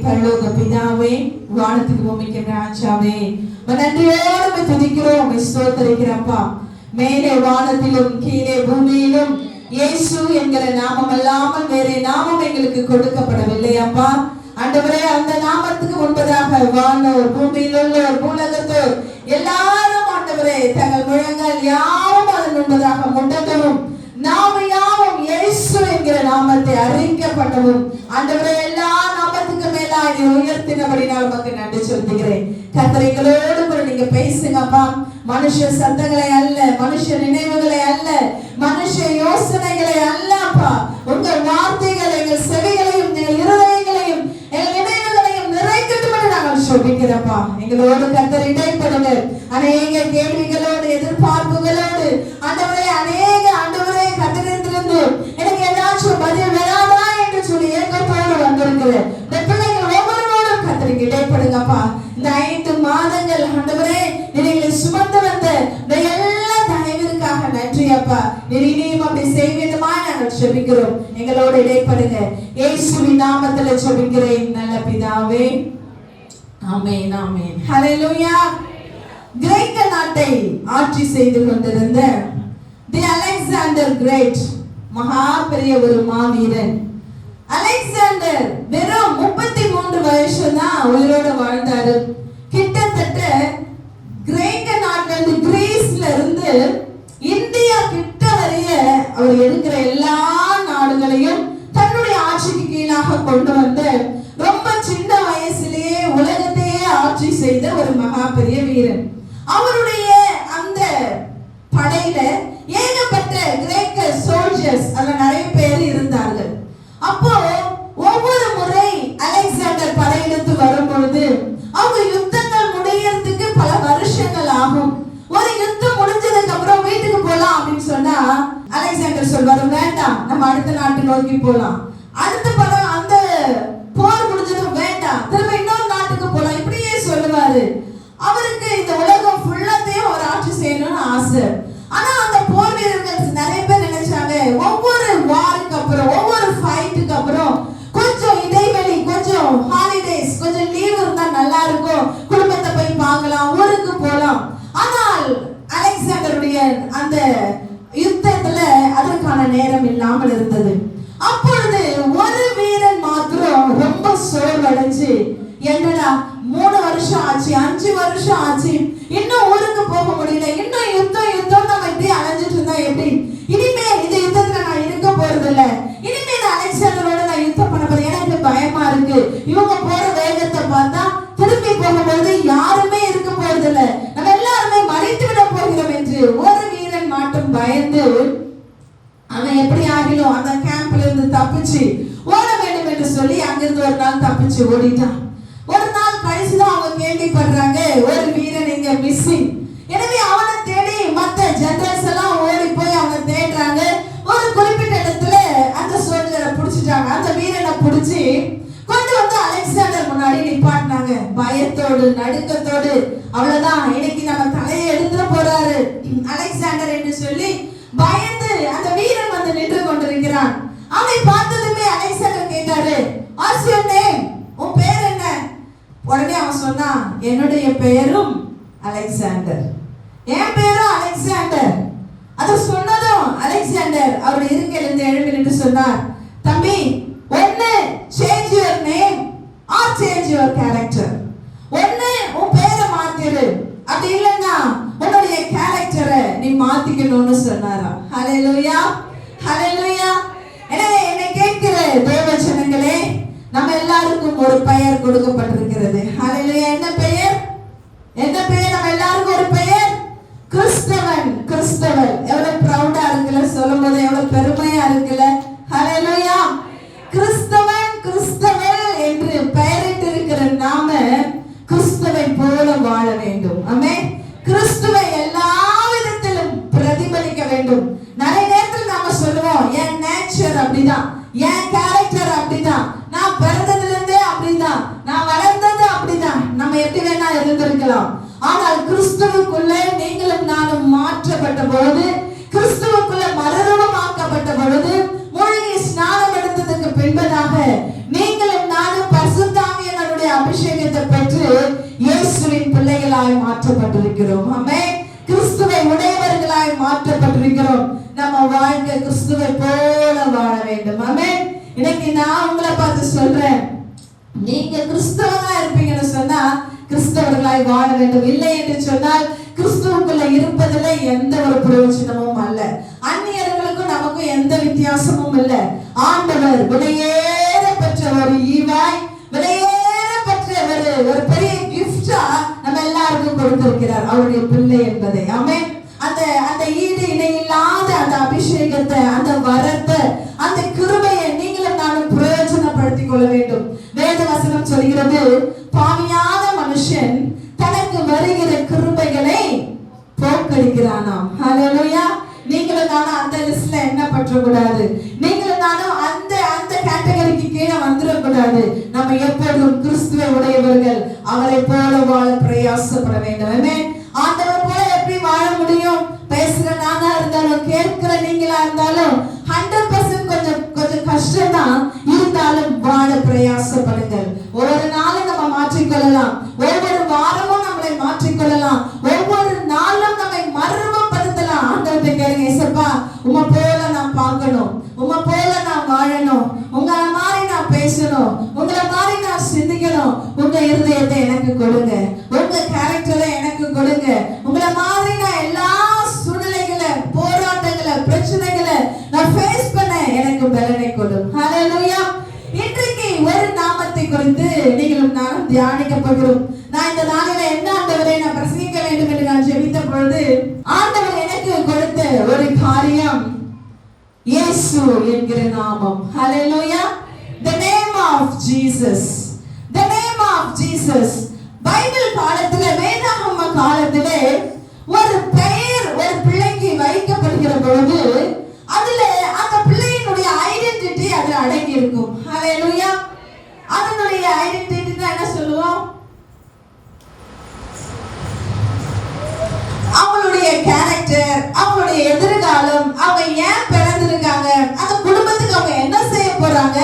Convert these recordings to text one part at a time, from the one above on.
பரலோக பிதாவே, வானத்துக்கு பூமிக்கு ராஜாவே, நன்றியோடு துதிக்கிறோம், ஸ்தோத்திரிக்கிறப்பா. மேலே வானத்திலும் கீழே பூமியிலும் இயேசு என்கிற நாமம் அல்லாமல் வேற நாமம் எங்களுக்கு கொடுக்கப்படவில்லை அப்பா. ஆண்டவரே, அந்த நாமத்துக்கு முன்பதாக வானோர், பூமியில் உள்ளோர், பூலகத்தோர் எல்லாரும் ஆண்டவரே தங்கள் முழங்கால் யாவும் அதன் முன்பதாக முண்டகவும் நாம யாவும் இயேசு என்கிற நாமத்தை அறிக்கப்பட்டவும் ஆண்டவரே எல்லா நாமத்துக்கு மேலாக உயர்த்தினபடினால் உமக்கு நன்றி சொல்லுகிறேன். கர்த்தரைகளோடு கூட நீங்க பேசுங்கப்பா. மனுஷ சத்தங்களை அல்ல, மனுஷ நினைவுகளை அல்ல, மனுஷ யோசனைகளை அல்லப்பா. உங்க வார்த்தைகள் எங்கள் செவிகளையும் எங்கள் இருதயங்களையும் எங்கள் நினைவுகளையும் நிறைக்கட்டும் என்று நாங்கள் சொல்லிக்கிறப்பா. எங்களோடு கர்த்தர் இடைப்படுங்க. அநேக கேள்விகளோடு எதிர்பார்ப்புகளோடு ஆண்டவரே, அநேக ஆண்டவரே கர்த்தரிடத்திலிருந்து எனக்கு ஏதாச்சும் பதில் வராதா என்று சொல்லி ஏக்கத்தோடு வந்திருக்கிறேன். இந்த பிள்ளைகள் ஒவ்வொருவரோடும் கர்த்தருக்கு இடைப்படுங்கப்பா. இந்த 5 மாதங்கள் ஆண்டவரே நீங்களை சுமந்து வந்த இந்த எல்லா தயவிற்காக நன்றி அப்பா. இனியும் அப்படி செய்ய வேண்டுமா நாங்கள் ஜெபிக்கிறோம். எங்களோடு இடைப்படுங்க. இயேசுவின் நாமத்தில் ஜெபிக்கிறேன் நல்ல பிதாவே, ஆமென், ஆமென், ஹல்லேலூயா. கிரேக்க நாட்டை ஆட்சி செய்து கொண்டிருந்த தி அலெக்சாண்டர் கிரேட், மகா பெரிய ஒரு மாவீரன் அலெக்சாண்டர் வெறும் 33 வருஷம் தான் உயிரோடு வாழ்ந்தாரு. கிட்டத்தட்ட கிரேக்க நாட்டுல இருந்து, கிரீஸ்ல இருந்து இந்தியா கிட்ட வரைய அவர் இருக்கிற எல்லா நாடுகளையும் தன்னுடைய ஆட்சிக்கு கீழாக கொண்டு வந்து ரொம்ப சின்ன வயசுலயே உலகத்தையே ஆட்சி செய்த ஒரு மகா பெரிய வீரன். அவருடைய அந்த படையில ஏகப்பட்ட கிரேக்க சோல்ஜர்ஸ் அதுல நிறைய பேர் இருந்தார்கள். அப்போ ஒவ்வொரு முறை அலெக்சாண்டர் படையெடுத்து வரும் பொழுது அவங்க யுத்தங்கள் முடியறதுக்கு பல வருஷங்கள் ஆகும். ஒரு யுத்தம் முடிஞ்சதுக்கு அப்புறம் வீட்டுக்கு போலாம் அப்படின்னு சொன்னா அலெக்சாண்டர் சொல்வாரு, வேண்டாம், நம்ம அடுத்த நாட்டு நோக்கி போலாம். அடுத்த படம் அந்த போர் முடிஞ்சதும் வேண்டாம், திரும்ப இன்னொரு நாட்டுக்கு போலாம், இப்படியே சொல்லுவாரு. அவருக்கு இந்த உலகம் ஃபுல்லாத்தையும் ஒரு ஆட்சி செய்யணும்னு ஆசை. ஆனா அந்த போர் வீரர்கள் நிறைய பேர் நினைச்சாங்க, ஒவ்வொரு வாருக்கு அப்புறம், ஒவ்வொரு ஃபைட்டுக்கு அப்புறம் கொஞ்சம் இடைவெளி, கொஞ்சம் ஹாலிடேஸ், கொஞ்சம் லீவ் இருந்தா நல்லா இருக்கும், குடும்பத்தை போய் பார்க்கலாம், ஊருக்கு போலாம். ஆனால் அலெக்சாண்டருடைய அந்த யுத்தத்துல அதற்கான நேரம் இல்லாமல் இருந்தது. அப்பொழுது ஒரு வீரன் மாத்திரம் ரொம்ப சோர்வடைஞ்சு, என்னடா 3 வருஷம் ஆச்சு, 5 வருஷம் ஆச்சு, இன்னும் ஊருக்கு போக முடியல, இன்னும் யுத்தம் யுத்தம் நம்ம இப்படி அலைஞ்சிட்டு இருந்தா எப்படி? இனிமே இந்த யுத்தத்துல நான் இருக்க போறது இல்ல, இனிமே நான் அலெக்சாண்டரோட நான் யுத்தம் பண்ண போறது, எனக்கு பயமா இருக்கு. இவங்க போற வேகத்தை பார்த்தா திரும்பி போகும்போது யாருமே இருக்க போறது இல்ல, நம்ம எல்லாருமே மறைத்து விட போகிறோம் என்று ஒரு வீரன் மட்டும் பயந்து அவன் எப்படி ஆகிலும் அந்த கேம்ப்ல இருந்து தப்பிச்சு ஓட வேண்டும் என்று சொல்லி அங்கிருந்து ஒரு நாள் தப்பிச்சு ஓடிட்டான். ஒரு நாள் கழிச்சுதான் அவங்க கேள்விப்படுறாங்க, ஒரு வீரன் இங்க மிஸ்ஸிங். எனவே அவனை தேடி மற்ற ஜெனரல்ஸ் எல்லாம் ஓடி போய் அவனை தேடுறாங்க. ஒரு குறிப்பிட்ட இடத்துல அந்த சோல்ஜரை புடிச்சிட்டாங்க. அந்த வீரனை புடிச்சு கொண்டு வந்து அலெக்சாண்டர் முன்னாடி நிப்பாட்டினாங்க. பயத்தோடு நடுக்கத்தோடு, அவ்வளவுதான், இன்னைக்கு நம்ம தலையை எடுத்துட போறாரு அலெக்சாண்டர் என்று சொல்லி பயந்து அந்த வீரன் வந்து நின்று கொண்டிருக்கிறான். அவனை பார்த்ததுமே அலெக்சாண்டர் கேட்டாரு, வாட்ஸ் யுவர் நேம், உன் பேர் என்ன? உடனே அவன் சொன்னான், என்னுடைய பெயரும் அலெக்சாண்டர், என் பேரும் அலெக்சாண்டர். அது சொன்னதும் அலெக்சாண்டர் அவருடைய இருக்கையிலிருந்து எழும்பி நின்று சொன்னார், தம்பி, ஒன்னு change your name or change your character. ஒன்னு உன் பேரை மாத்திரு, அப்படி இல்லைன்னா உன்னுடைய கேரக்டரை நீ மாத்திக்கணும்னு சொன்னாரா. ஹல்லேலூயா, ஹல்லேலூயா. எனவே என்னை கேட்கிற தேவஜனங்களே, நம்ம எல்லாருக்கும் ஒரு பெயர் கொடுக்கப்பட்டிருக்கிறது. ஹல்லேலூயா. என்ன பெயர்? என்ன பெயர்? நம்ம எல்லாருக்கும் ஒரு பெயர், கிறிஸ்தவன், கிறிஸ்தவன். எவ்வளவு ப்ரௌடா இருக்குல்ல, சொல்லும் போது எவ்வளவு பெருமையா இருக்குல்ல. ஹல்லேலூயா. கிறிஸ்தவன், கிறிஸ்தவன் என்று பெயரிட்டு இருக்கிற நாம கிறிஸ்துவை போல வாழ வேண்டும். ஆமென். கிறிஸ்துவை எல்லா விதத்திலும் பிரதிபலிக்க வேண்டும். நிறைய நேரத்தில் நாம சொல்லுவோம், என் நேச்சர் அப்படிதான், என் கேரக்டர் அப்படிதான், நான் பிறந்ததுல இருந்தே அப்படிதான், நான் வளர்ந்தது அப்படிதான். நம்ம எப்படி வேணா இருந்திருக்கலாம். ஆனால் கிறிஸ்துவுக்குள்ள நீங்களும் நானும் மாற்றப்பட்ட பொழுது, கிறிஸ்துவுக்குள்ள மறுரூபமாக்கப்பட்ட பொழுது, மூழ்கி ஸ்நானம் எடுத்ததுக்கு பின்பதாக நீங்கள் பிள்ளைகளாய் மாற்றப்பட்டிருக்கிறோம். ஆமென். கிறிஸ்துவை உடையவர்களாய் மாற்றப்பட்டிருக்கிறோம். நம்ம வாழ்க்கை கிறிஸ்துவை போல வாழ வேண்டும். ஆமென். இன்னைக்கு நான் உங்களை பார்த்து சொல்றேன், நீங்க கிறிஸ்தவங்களா இருப்பீங்கன்னு சொன்னா கிறிஸ்தவர்களாய் வாழ வேண்டும். இல்லை என்று சொன்னால் கிறிஸ்துவுக்குள்ள இருப்பதில் எந்த ஒரு பிரயோஜனமும் அல்ல. அந்நியர்களுக்கும் நமக்கும் எந்த வித்தியாசமும் இல்லை. ஆண்டவர் விலையேற பெற்ற ஒரு ஈவாய், விலையேற பெற்ற ஒரு பெரிய கிஃப்டா நம்ம எல்லாருக்கும் கொடுத்திருக்கிறார் அவருடைய பிள்ளை என்பதை. ஆமென். அந்த ஈடு இணை இல்லாத அந்த அபிஷேகத்தை, அந்த வரத்தை, அந்த கிருபையை நீங்களும் நானும் பிரயோஜனப்படுத்திக் கொள்ள வேண்டும். வேத வசனம் சொல்கிறது, பாவியான மனுஷன் தனக்கு வருகிற கிருபைகளை போக்கடிக்கிறானாம். ஹல்லேலூயா. நீங்களும் நானும் அந்த லிஸ்ட்ல என்ன பற்றக்கூடாது. நீங்களும் நானும் அந்த கேட்டகரிக்கு கீழே வந்துடக்கூடாது. நம்ம எப்பொழுதும் கிறிஸ்துவை உடையவர்கள், அவரை போல வாழ பிரயாசப்பட வேண்டும். ஆண்டவர் போல எப்படி வாழ முடியும்? பேசுற நானா இருந்தாலும் கேட்கிற நீங்களா இருந்தாலும் 100% கொஞ்சம் கஷ்டம் தான் இருந்தாலும் வாழ பிரயாசப்படுங்கள். ஒவ்வொரு நாளும் நம்ம மாற்றிக்கொள்ளலாம். ஒவ்வொரு வாரமும் நம்மளை மாற்றிக்கொள்ளலாம். ஒவ்வொரு நாளும் நம்மை மறுரூபப்படுத்தலாம். ஆண்டவர்கிட்ட கேளுங்க, ஏசப்பா உம்மை போல நான் பார்க்கணும், உம்மை போல நான் வாழணும், உங்களை மாதிரி நான் பேசணும், உங்களை மாதிரி நான் சிந்திக்கணும். உங்க இருதயத்தை எனக்கு கொடுங்க, உங்க கேரக்டரை எனக்கு கொடுங்க. உங்களை மாதிரி நான் எல்லா சூழ்நிலைகளை, போராட்டங்களை, பிரச்சனைகளை நான் ஃபேஸ் பண்ண எனக்கு பலனை கொடும். ஹல்லேலூயா. இன்றைக்கு ஒரு நாமத்தை குறித்து நீங்களும் நானும் தியானிக்க போகிறோம். நான் இந்த நாளில என்ன ஆண்டவரை நான் பிரசங்கிக்க வேண்டும் என்று நான் ஜெபித்த பொழுது ஆண்டவர் எனக்கு கொடுத்த ஒரு காரியம் இயேசு என்கிற நாமம். ஹல்லேலூயா. The name of Jesus. The name of Jesus. Bible காலத்திலே, வேதாகம காலத்திலே ஒரு பெயர் ஒரு பிள்ளைக்கு வைக்கப்படுகிற பொழுது அதுல அந்த பிள்ளையினுடைய ஐடென்டிட்டி அதுல அடங்கி இருக்கும். ஹல்லேலூயா. அதனுடைய ஐடென்டிட்டி என்ன சொல்லுவோம்? அவங்களுடைய கேரக்டர், அவங்களுடைய எதிர்காலம், அவங்க ஏன் பிறந்திருக்காங்க, அந்த குடும்பத்துக்கு அவங்க என்ன செய்ய போறாங்க,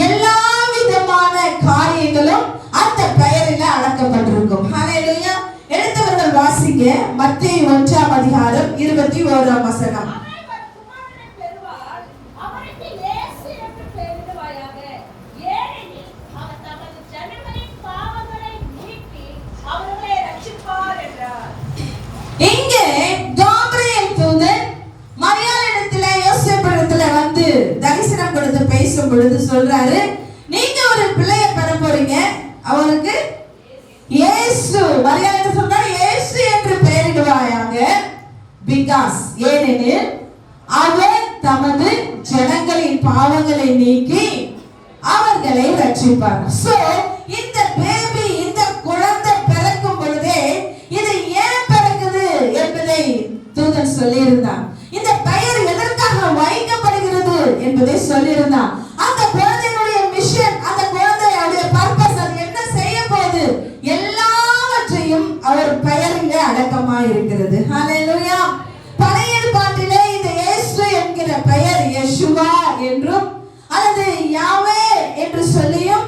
எல்லா விதமான காரியங்களும் அந்த பெயரில் அடக்கப்பட்டிருக்கும். ஹல்லேலூயா. எடுத்தவர்கள் வாசிங்க, மத்தேயு 1ஆம் அதிகாரம் 21ஆம் வசனம். இங்கே காபிரியேல் தூதன் மரியாளிடத்துல, யோசேப்பிடத்துல வந்து தரிசனம் கொடுத்து பேசும் பொழுது சொல்றாரு, நீங்க ஒரு பிள்ளையை பெற போறீங்க, அவருக்கு இயேசு, மரியாதை சொல்றாரு, இயேசு என்று பெயரிடுவாயாக. பிகாஸ், ஏனெனில் அவர் தமது ஜனங்களின் பாவங்களை நீக்கி அவர்களை ரட்சிப்பார். சோ இந்த பேபி, இந்த குழந்தை பிறக்கும் பொழுதே இது ஏன் பிறக்குது என்பதை தூதன் சொல்லியிருந்தான். இந்த பெயர் எதற்காக வைக்கப்படுகிறது என்பதை சொல்லியிருந்தான். அந்த குழந்தையினுடைய மிஷன், அந்த குழந்தையுடைய பர்பஸ், அது என்ன செய்ய போகுது, எல்லாவற்றையும் அவர் பெயரிலே அடக்கமாக இருக்கிறது. ஹல்லேலூயா. பழைய ஏற்பாட்டிலே இந்த இயேசு என்கிற பெயர் யெஷுவா என்றும் அல்லது யாவே என்று சொல்லியும்,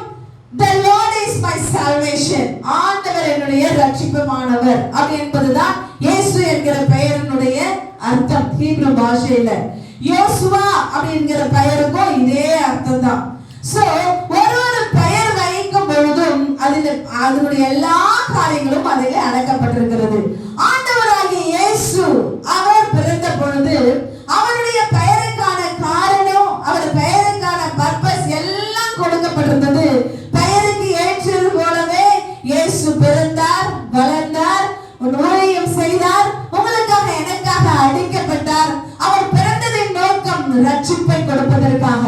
the Lord is my salvation, ஆண்டவர் என்னுடைய ரட்சிப்பமானவர் அப்படி என்பதுதான் இயேசு என்கிற பெயரினுடைய அர்த்தம் ஹீப்ரு பாஷையில. யோசுவா அப்படிங்கிற பெயருக்கும் இதே அர்த்தம் தான். சோ ஒரு பெயர் வைக்கும் பொழுதும் அதனுடைய எல்லா காரியங்களும் அதிலே அடக்கப்பட்டிருக்கிறது. ஆண்டவராகிய இயேசு அவர் பிறந்த பொழுது அவருடைய பெயருக்கான காரணம், அவர் பெயருக்கான பர்பஸ் எல்லாம் கொடுக்கப்பட்டிருந்தது. பெயருக்கு ஏற்றது போலவே இயேசு பிறந்தார், வளர்ந்தார், ஊழியம் செய்தார், உங்களுக்காக எனக்காக அடிக்கப்பட்டார். அவர் பிறந்ததின் நோக்கம் ரட்சிப்பை கொடுப்பதற்காக,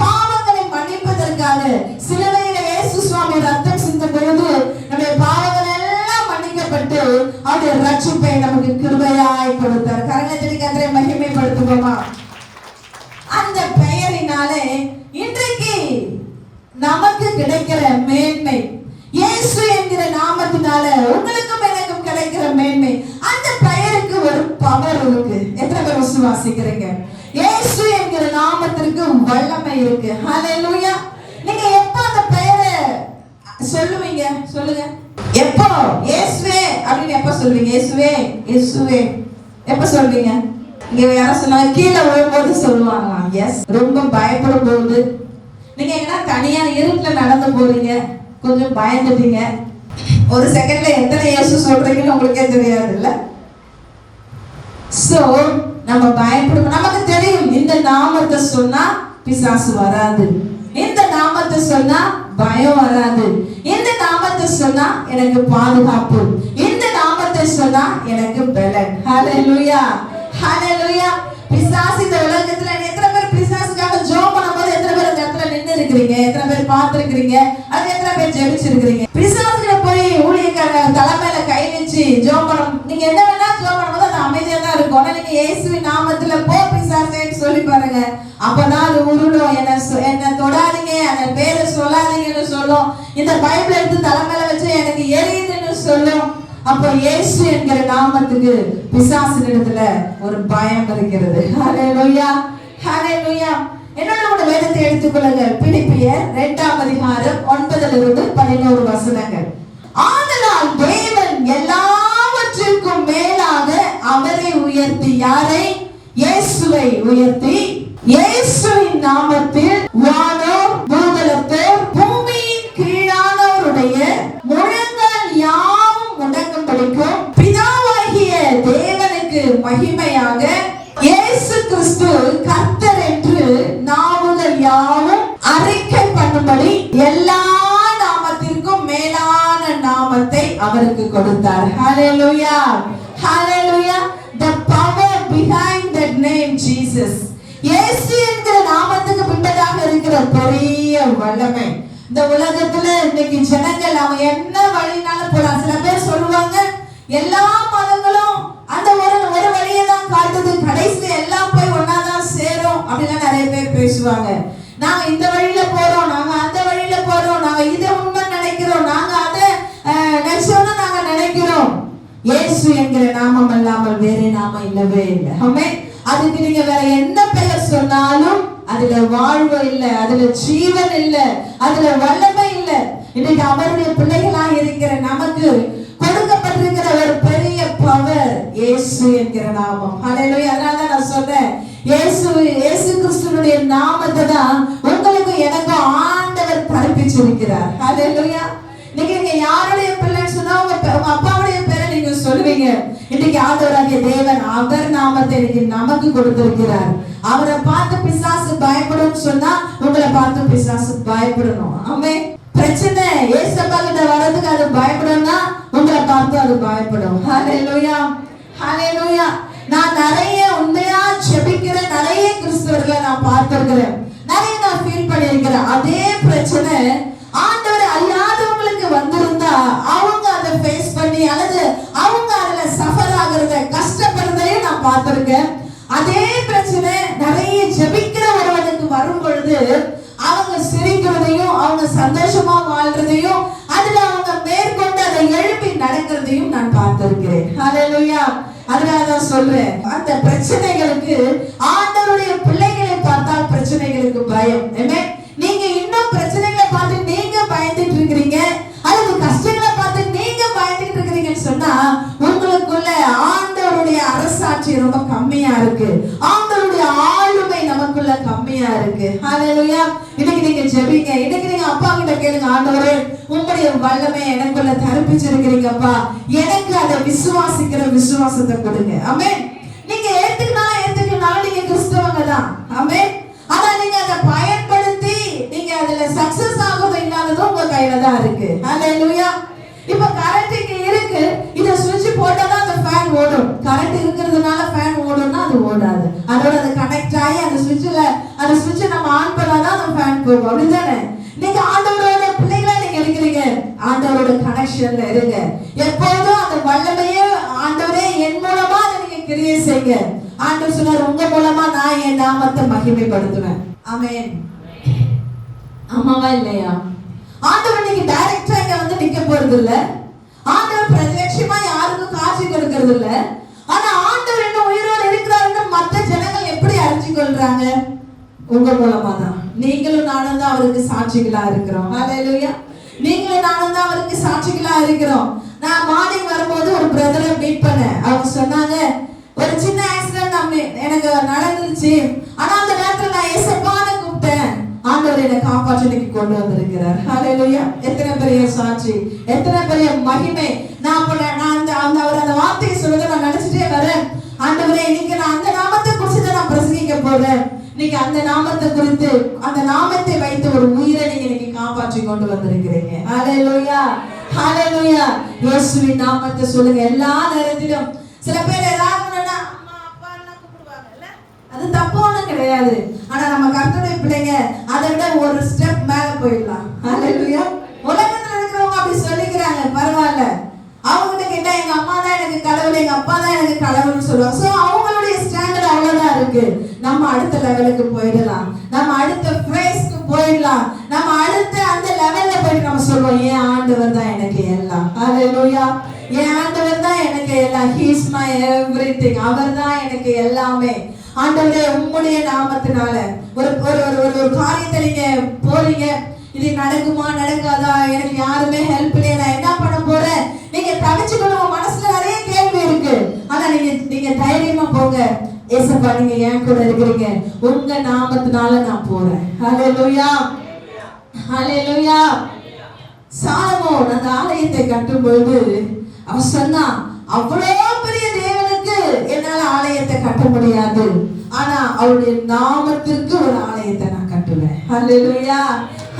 பாவங்களை மன்னிப்பதற்காக. சிலுவையில இயேசு சுவாமி ரத்தம் சிந்த பொழுது நம்முடைய பாவங்கள் எல்லாம் மன்னிக்கப்பட்டு அவருடைய ரட்சிப்பை நமக்கு கிருபையாய் கொடுத்தார். கரங்களை கர்த்தரை மகிமைப்படுத்துவோமா? அந்த பெயரினாலே இன்றைக்கு நமக்கு கிடைக்கிற மேன்மை, இயேசு என்கிற நாமத்தினால உங்களுக்கும் எனக்கும் கிடைக்கிற மேன்மை, அந்த பெயருக்கு ஒரு பவர் இருக்கு. எத்தனை பேர் விசுவாசிக்கிறீங்க? இயேசு என்கிற நாமத்திற்கு வல்லமை இருக்கு. ஹல்லேலூயா. நீங்க எப்ப அந்த பெயரை சொல்லுவீங்க? சொல்லுங்க. எப்போ இயேசுவே அப்படின்னு எப்ப சொல்வீங்க? இயேசுவே இயேசுவே எப்ப சொல்வீங்க? இங்க யாரா சொன்னாங்க கீழே விழும்போது சொல்லுவாங்களாம். எஸ், ரொம்ப பயப்படும் போது. நீங்க எங்கன்னா தனியா இருட்டுல நடந்து போறீங்க, கொஞ்சம் பயந்துட்டீங்க, ஒரு செகண்ட்ல எத்தனை இயேசு சொல்றீங்கன்னு உங்களுக்கே தெரியாது இல்ல? சோ நம்ம பயப்படும். நமக்கு தெரியும் இந்த நாமத்தை சொன்னா பிசாசு வராது, இந்த நாமத்தை சொன்னா பயம் வராது, இந்த நாமத்தை சொன்னா எனக்கு பாதுகாப்பு, இந்த நாமத்தை சொன்னா எனக்கு பலன். ஹல்லேலூயா ஹல்லேலூயா. பிசாசு இந்த உலகத்துல எத்தனை பேர் பிசாசுக்காக ஜெபம் பண்ணும்போது எத்தனை பேர் அந்த இடத்துல நின்று இருக்கிறீங்க, எத்தனை பேர் பார்த்திருக்கிறீங்க, அது எத்தனை பேர் ஜெபிச்சிருக்கிறீங்க? பிசாசுல போய் ஊழியக்கார தலைமையில கை வச்சு ஜெபம் பண்ண, நீங்க என்ன வேணா ஜெபம் பண்ணும்போது அது அமைதியா தான் இருக்கும். ஆனா நீங்க இயேசுவின் நாமத்துல போ பிசாசேன்னு சொல்லி பாருங்க, அப்பதான் அது உருளும். என்ன தொடாதீங்க, அந்த பேரை சொல்லாதீங்கன்னு சொல்லும். இந்த பைபிள் எடுத்து தலைமையில வச்சு எனக்கு எரியுதுன்னு சொல்லும். அப்ப இயேசு என்கிற நாமத்துக்கு பிசாசினிடத்துல ஒரு பயம் இருக்கிறது. ஹல்லேலூயா ஹல்லேலூயா. என்னோட கூட வேதத்தை எடுத்துக்கொள்ளுங்கள். பிலிப்பியர் 2ஆம் அதிகாரம் 9 - 11 வசனங்கள். ஆதலால் தேவன் எல்லாவற்றிற்கும் மேலாக அவரை உயர்த்தி, யாரை? இயேசுவை உயர்த்தி, இயேசுவின் நாமத்தில் வானோர் பூதலத்தோர் பூமியின் கீழானோருடைய முழங்கால் யாவும் முடங்கும்படிக்கும் பிதாவாகிய தேவனுக்கு மகிமையாக இயேசு கிறிஸ்து கர்த்தர் என்று நாவுகள் யாவும் அறிக்கை பண்ணும்படி எல்லா நாமத்திற்கும் மேலான நாமத்தை அவருக்கு கொடுத்தார். ஹல்லேலூயா ஹல்லேலூயா. The power behind that name Jesus. இயேசு என்கிற நாமத்துக்கு பின்பதாக இருக்கிற பெரிய வல்லமை. இந்த உலகத்துல இன்னைக்கு ஜனங்கள் அவங்க என்ன வழினாலும் போலாம். சில பேர் சொல்லுவாங்க எல்லா மதங்களும் அந்த ஒரு வழியை தான் காட்டுது, கடைசியில எல்லாம் போய் ஒன்னாதான் சேரும் அப்படிலாம் நிறைய பேர் பேசுவாங்க. நாங்க இந்த வழியில போறோம், நாங்க அந்த வழியில போறோம், நாங்க இதை உண்மை நினைக்கிறோம், நாங்க அதை நெசோன்னு நாங்க நினைக்கிறோம். இயேசு என்கிற நாமம் அல்லாமல் வேற நாமம் இல்லவே இல்லை. ஆமென். அதுக்கு நீங்க வேற என்ன பெயர் சொன்னாலும் அதுல வாழ்வு இல்ல, அதுல ஜீவன் இல்ல, அதுல வல்லமை இல்ல. இன்னைக்கு அவருடைய பிள்ளைகளா இருக்கிற நமக்கு கொடுக்கப்பட்டிருக்கிற ஒரு பெரிய பவர் இயேசு என்கிற நாமம். ஹல்லேலூயா. அதனால நான் சொல்றேன், இயேசு கிறிஸ்துவினுடைய நாமத்தை தான் உங்களுக்கு எனக்கு ஆண்டவர் கற்பிச்சிருக்கிறார். ஹல்லேலூயா. இன்னைக்கு நீங்க யாருடைய பிள்ளைன்னு சொன்னா உங்க அப்பாவுடைய பேரை நீங்க சொல்லுவீங்க. இன்னைக்கு ஆண்டவராகிய தேவன் அவர் நாமத்தை இன்னைக்கு நமக்கு கொடுத்திருக்கிறார். அவரை பார்த்து பிசாசு பயப்படும் சொன்னா உங்களை பார்த்து பிசாசு பயப்படணும். ஆமென். பிரச்சனை ஏசப்பா கிட்ட வரதுக்கு அது பயப்படணும்னா உங்களை பார்த்து அது பயப்படும். ஹல்லேலூயா ஹல்லேலூயா. நான் நிறைய உண்மையா ஜெபிக்கிற நிறைய கிறிஸ்தவர்களை நான் பார்த்திருக்கிறேன், நிறைய நான் ஃபீல் பண்ணியிருக்கிறேன். அதே பிரச்சனை ஆண்டவர் அல்லாதவங்களுக்கு வந்திருந்தா அவங்க அதை ஃபேஸ் பண்ணி அல்லது அவங்க அதுல சஃபர் ஆகிறத கஷ்டப்படுறதையும் நான் பார்த்திருக்கேன். அதே பிரச்சனை நிறைய ஜெபிக்கிற ஒருவனுக்கு வரும் பொழுது அவங்க சிரிக்கிறதையும் அவங்க சந்தோஷமா வாழ்றதையும் அதுல அவங்க மேற்கொண்டு அதை எழுப்பி நடக்கிறதையும் நான் பார்த்திருக்கிறேன். ஹல்லேலூயா. அதனாலதான் சொல்றேன், அந்த பிரச்சனைகளுக்கு ஆண்டவருடைய பிள்ளைகளை பார்த்தால் பிரச்சனைகளுக்கு பயம். நீங்க இன்னும் பிரச்சனைகளை பார்த்து நீங்க பயந்துட்டு இருக்கிறீங்க அல்லது கஷ்டங்களை பார்த்து நீங்க பயந்துட்டு இருக்கிறீங்கன்னு சொன்னா உங்களுக்குள்ள ஆண்டவருடைய அரசாட்சி ரொம்ப கம்மியா இருக்கு, ஆண்டவருடைய ஆளுமை நமக்குள்ள கம்மியா இருக்கு. ஹல்லேலூயா. இன்னைக்கு நீங்க ஜெபிங்க, இன்னைக்கு நீங்க அப்பா கிட்ட கேளுங்க, ஆண்டவரே உங்களுடைய வல்லமை எனக்குள்ள தரிப்பிச்சிருக்கிறீங்கப்பா, எனக்கு அதை விசுவாசிக்கிற விசுவாசத்தை கொடுங்க. ஆமென். நீங்க ஏத்துக்கினாலும் நீங்க கிறிஸ்தவங்க தான். ஆமென். ஆனா நீங்க அதை பயன்படுத்தி நீங்க அதுல சக்சஸ் ஆகுறது இல்லாததும் உங்க கையில தான் இருக்கு. ஹல்லேலூயா. இப்ப கரண்ட் இங்க இருக்கு, இத சுவிட்ச் போட்டாதான் அந்த ஃபேன் ஓடும். கரண்ட் இருக்கிறதுனால ஃபேன் ஓடும்னா அது ஓடாது. அதோட அது கனெக்ட் ஆகி அந்த சுவிட்சை நம்ம ஆன் பண்ணாதான் அந்த ஃபேன் போகும். அப்படிதானே? நீங்க ஆண்டவரோட பிள்ளைகளா நீங்க இருக்கிறீங்க, ஆண்டவரோட கனெக்ஷன்ல இருங்க. எப்போதும் அந்த வல்லமையே ஆண்டவரே என் மூலமா அதை நீங்க கிரியை செய்யுங்க. ஆண்டவர் சொன்னார், உங்க மூலமா நான் என் நாமத்தை மகிமைப்படுத்துவேன். ஆமென். ஆமாவா இல்லையா? ஆண்டவர் நீங்க டைரக்டா இங்க வந்து நிக்க போறது இல்ல, ஆண்டவர் பிரத்யட்சமா யாருக்கும் காட்சி கொடுக்கிறது இல்ல. ஆனா ஆண்டவர் என்ன உயிரோடு இருக்கிறாருன்னு மற்ற ஜனங்கள் எப்படி அறிஞ்சு கொள்றாங்க? உங்க மூலமா தான். நீங்களும் நானும் தான் அவருக்கு சாட்சிகளா இருக்கிறோம். ஹல்லேலூயா. நீங்களும் நானும் தான் அவருக்கு சாட்சிகளா இருக்கிறோம். நான் மார்னிங் வரும்போது ஒரு பிரதரை மீட் பண்ணேன். அவங்க சொன்னாங்க, ஒரு சின்ன ஆக்சிடென்ட் எனக்கு நடந்துருச்சு, ஆனா அந்த நேரத்துல நான் ஏசப்பான்னு கூப்பிட்டேன், ஆண்டவர் என்னை காப்பாற்றி இன்னைக்கு கொண்டு வந்திருக்கிறார். ஹல்லேலூயா! எத்தனை பெரிய சாட்சி, எத்தனை பெரிய மகிமை. நான் அவர் அந்த வார்த்தையை சொல்றதை நான் நினைச்சிட்டே வரேன். ஆண்டவரே, இன்னைக்கு நான் அந்த நாமத்தை குறித்து நான் பிரசங்கிக்க போறேன். இன்னைக்கு அந்த நாமத்தை குறித்து, அந்த நாமத்தை வைத்து ஒரு உயிரை நீங்க இன்னைக்கு காப்பாற்றி கொண்டு வந்திருக்கிறீங்க. ஹல்லேலூயா! ஹல்லேலூயா! இயேசுவின் நாமத்தை சொல்லுங்க எல்லா நேரத்திலும். சில பேர் ஏதாவது அம்மா அப்பா எல்லாம் கூப்பிடுவாங்கல்ல, அது தப்பு ஒண்ணும் கிடையாது. ஆனா நம்ம கர்த்தருடைய பிள்ளைங்க அதை விட ஒரு ஸ்டெப் மேல போயிடலாம். ஹல்லேலூயா! உலகத்துல இருக்கிறவங்க அப்படி சொல்லிக்கிறாங்க, பரவாயில்ல. அவங்க கேட்டா எங்க அம்மா தான் எனக்கு கடவுள், எங்க அப்பா தான் எனக்கு கடவுள்னு சொல்லுவாங்க. சோ அவங்களுடைய ஸ்டாண்டர்ட் அவ்வளவுதான் இருக்கு. நம்ம அடுத்த லெவலுக்கு போயிடலாம், நம்ம அடுத்த ஃபேஸ்க்கு போயிடலாம், நம்ம அடுத்த அந்த லெவல்ல போயிட்டு நம்ம சொல்லுவோம், ஏன் ஆண்டவர் தான் எனக்கு எல்லாம். ஹல்லேலூயா! என் ஆண்டவர் தான் எனக்கு எல்லாம். He is my everything. அவர் தான் எனக்கு எல்லாமே. ஆண்டவரே, உம்முடைய நாமத்தினால ஒரு காரியத்தை நீங்க போறீங்க, இது நடக்குமா நடக்காதா, எனக்கு யாருமே ஹெல்ப் இல்லையா, நான் என்ன பண்ண போறேன், நீங்க தவிச்சுக்கணும். மனசுல நிறைய கேள்வி இருக்கு. ஆனா நீங்க தைரியமா போங்க. ஏசப்பா, நீங்க என் கூட இருக்கிறீங்க, உங்க நாமத்தினால நான் போறேன். ஹல்லேலூயா! ஹல்லேலூயா! சாலமோன் அந்த ஆலயத்தை கட்டும் பொழுது அவன் சொன்னா, அவ்வளவு பெரிய தேவனுக்கு என்னால ஆலயத்தை கட்ட முடியாது, ஆனா அவருடைய நாமத்திற்கு ஒரு ஆலயத்தை நான் கட்டுவேன். ஹல்லேலூயா!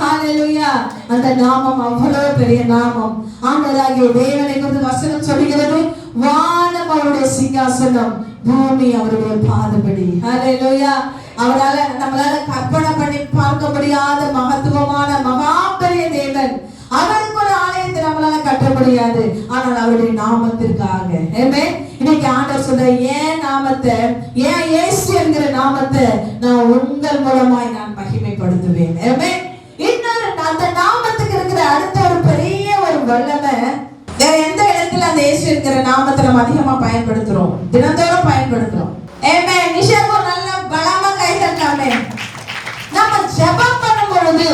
ஹல்லேலூயா! அந்த நாமம் அவ்வளவு பெரிய நாமம். ஆண்டவராகிய தேவனை குறித்து வசனம் சொல்கிறது, வானம் அவருடைய சிங்காசனம், பூமி அவருடைய பாதபடி. ஹல்லேலூயா! அவரால நம்மளால கற்பனை பண்ணி பார்க்க முடியாத மகத்துவமான மகா பெரிய தேவன். அவருக்கு ஒரு ஆலயத்தை நம்மளால கட்ட முடியாது, ஆனால் அவருடைய நாமத்திற்காக. ஆமென். இன்னைக்கு ஆண்டவர் சொல்ற, ஏன் நாமத்தை, ஏன் இயேசு என்கிற நாமத்தை நான் உங்கள் மூலமாய் நான் மகிமைப்படுத்துவேன். ஆமென். இன்னொரு அந்த நாமத்துக்கு இருக்கிற அடுத்த ஒரு பெரிய ஒரு வல்லமை, வேற எந்த இடத்துல அந்த இயேசு என்கிற நாமத்தை நம்ம அதிகமா பயன்படுத்துறோம், தினந்தோறும் பயன்படுத்துறோம். ஆமென். நிஷாக்கு நல்ல பலமா கை தட்டலாமே. நம்ம ஜெபம் பண்ணும் பொழுது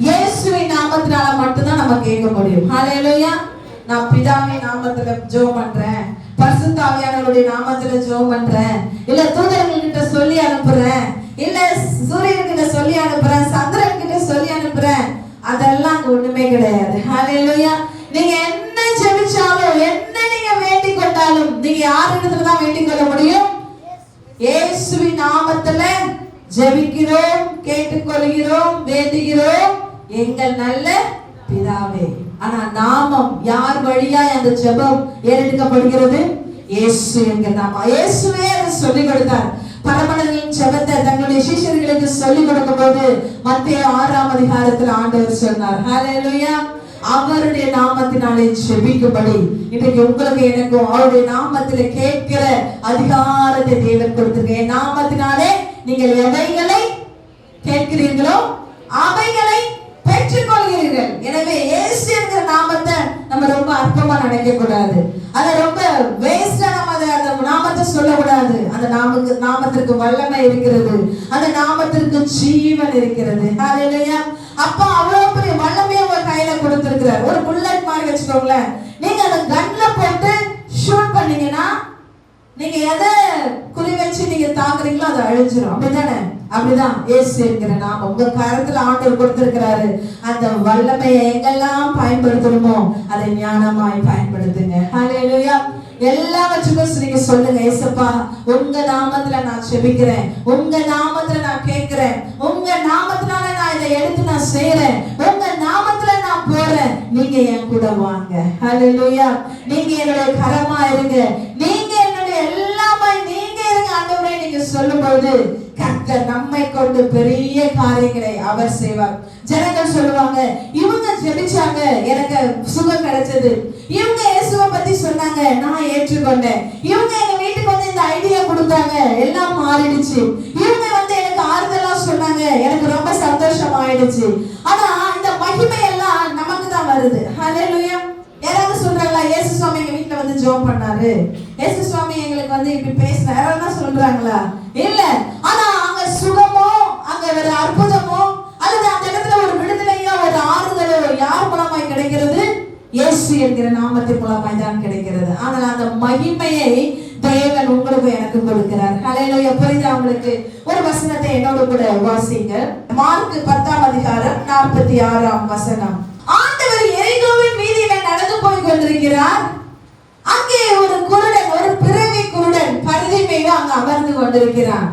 இயேசுவின் நாமத்தினால மட்டும்தான் நம்ம கேட்க முடியும். ஹல்லேலூயா! நான் பிதாவின் நாமத்துல ஜெபம் பண்றேன், பரிசுத்த ஆவியானவருடைய நாமத்துல ஜெபம் பண்றேன், இல்ல தூதர்கள் கிட்ட சொல்லி அனுப்புறேன், இல்ல சூரியன் கிட்ட சொல்லி அனுப்புறேன், சந்திரன் கிட்ட சொல்லி அனுப்புறேன், அதெல்லாம் அங்க ஒண்ணுமே கிடையாது. ஹல்லேலூயா! நீங்க என்ன ஜெபிச்சாலும், என்ன நீங்க வேண்டிக் கொண்டாலும், நீங்க யாரிடத்துல தான் வேண்டிக் கொள்ள முடியும்? இயேசுவின் நாமத்துல ஜெபிக்கிறோம், கேட்டுக்கொள்கிறோம், வேண்டுகிறோம், எங்கள் நல்ல பிதாவே. ஆனா நாமம் யார் வழியாய் அந்த ஜெபம் ஏறெடுக்கப்படுகிறது? இயேசு என்கிற நாமம். இயேசுவே அதை சொல்லிக் கொடுத்தார். பரமண்டலின் ஜெபத்தை தங்களுடைய சீஷர்களுக்கு சொல்லிக் கொடுக்கும் போது மத்தேயு 6ஆம் அதிகாரத்தில் ஆண்டவர் சொன்னார், ஹல்லேலூயா, அவருடைய நாமத்தினாலே ஜெபிக்கும்படி இன்றைக்கு உங்களுக்கு எனக்கும் அவருடைய நாமத்திலே கேட்கிற அதிகாரத்தை தேவன் கொடுத்திருக்க. நாமத்தினாலே நீங்கள் எவைகளை கேட்கிறீர்களோ அவைகளை பெற்றுக்கொள்கிறீர்கள். எனவே இயேசு என்கிற நாமத்தை நம்ம ரொம்ப அற்பமா நினைக்க கூடாது, அதை ரொம்ப வேஸ்டா நம்ம அந்த நாமத்தை சொல்லக்கூடாது. அந்த நாமத்திற்கு வல்லமை இருக்கிறது, அந்த நாமத்திற்கு ஜீவன் இருக்கிறது. ஹல்லேலூயா! அப்பா அவ்வளவு பெரிய வல்லமையை உங்க கையில கொடுத்திருக்கிறார். ஒரு புல்லட் மாதிரி வச்சுக்கோங்களேன், நீங்க அதை கன்ல போட்டு ஷூட் பண்ணீங்கன்னா நீங்க எதை குறி வச்சு நீங்க தாக்குறீங்களோ அதை அழிஞ்சிடும். அப்படிதானே? அப்படிதான் இயேசு என்கிற நாமம் உங்க கரத்துல ஆண்டவர் கொடுத்திருக்கிறாரு. அந்த வல்லமையை எங்கெல்லாம் பயன்படுத்தணுமோ அதை ஞானமாய் பயன்படுத்துங்க. ஹல்லேலூயா! எல்லா வச்சுக்கும் நீங்க சொல்லுங்க, ஏசப்பா உங்க நாமத்துல நான் ஜெபிக்கிறேன், உங்க நாமத்துல நான் கேட்கிறேன், உங்க நாமத்தினால நான் இதை எடுத்து நான் செய்யறேன், உங்க நாமத்துல நான் போறேன், நீங்க என் கூட வாங்க. ஹல்லேலூயா! நீங்க என்னுடைய கரமா இருங்க, நீங்க என்னுடைய எல்லாமே நீங்க இருங்க ஆண்டவரே. நீங்க சொல்லும்போது கர்த்தர் நம்மை கொண்டு பெரிய காரியங்களை அவர் செய்வார். ஜனங்கள் சொல்லுவாங்க, இவங்க ஜெபிச்சாங்க எனக்கு சுகம் கிடைச்சது, இவங்க இயேசுவை பத்தி சொன்னாங்க நான் ஏற்றுக்கொண்டேன், இவங்க எங்க வீட்டுக்கு வந்து இந்த ஐடியா கொடுத்தாங்க எல்லாம் மாறிடுச்சு, இவங்க வந்து எனக்கு ஆறுதலா சொன்னாங்க எனக்கு ரொம்ப சந்தோஷம் ஆயிடுச்சு. ஆனா இந்த மகிமை எல்லாம் நமக்கு தான் வருது. ஹல்லேலூயா! யாராவது சொல்றாங்களா இயேசு சுவாமி எங்க வீட்டுல வந்து ஜெபம் பண்ணாரு, இயேசு சுவாமி எங்களுக்கு வந்து இப்படி பேசினாரு, யாராவது சொல்றாங்களா? இல்ல. ஆனா அங்க சுகமோ, அங்க ஒரு அற்புதமோ, அல்லது அந்த இடத்துல ஒரு விடுதலையோ, ஒரு ஆறுதலோ யார் மூலமாய் கிடைக்கிறது? இயேசு என்கிற நாமத்தின் மூலமாய் தான் கிடைக்கிறது. ஆனால் அந்த மகிமையை தேவன் உங்களுக்கு எனக்கு கொடுக்கிறார். ஹல்லேலூயா. புரியுதா உங்களுக்கு? ஒரு வசனத்தை என்னோடு கூட வாசிங்க. மார்க் 10ஆம் அதிகாரம் 46ஆம் வசனம். ஆண்டவர் எரிகோவின் வீதியில நடந்து போய் கொண்டிருக்கிறார். அங்கே ஒரு குருடன், ஒரு பிறவி குருடன் பரிதிமேல் அங்க அமர்ந்து கொண்டிருக்கிறான்.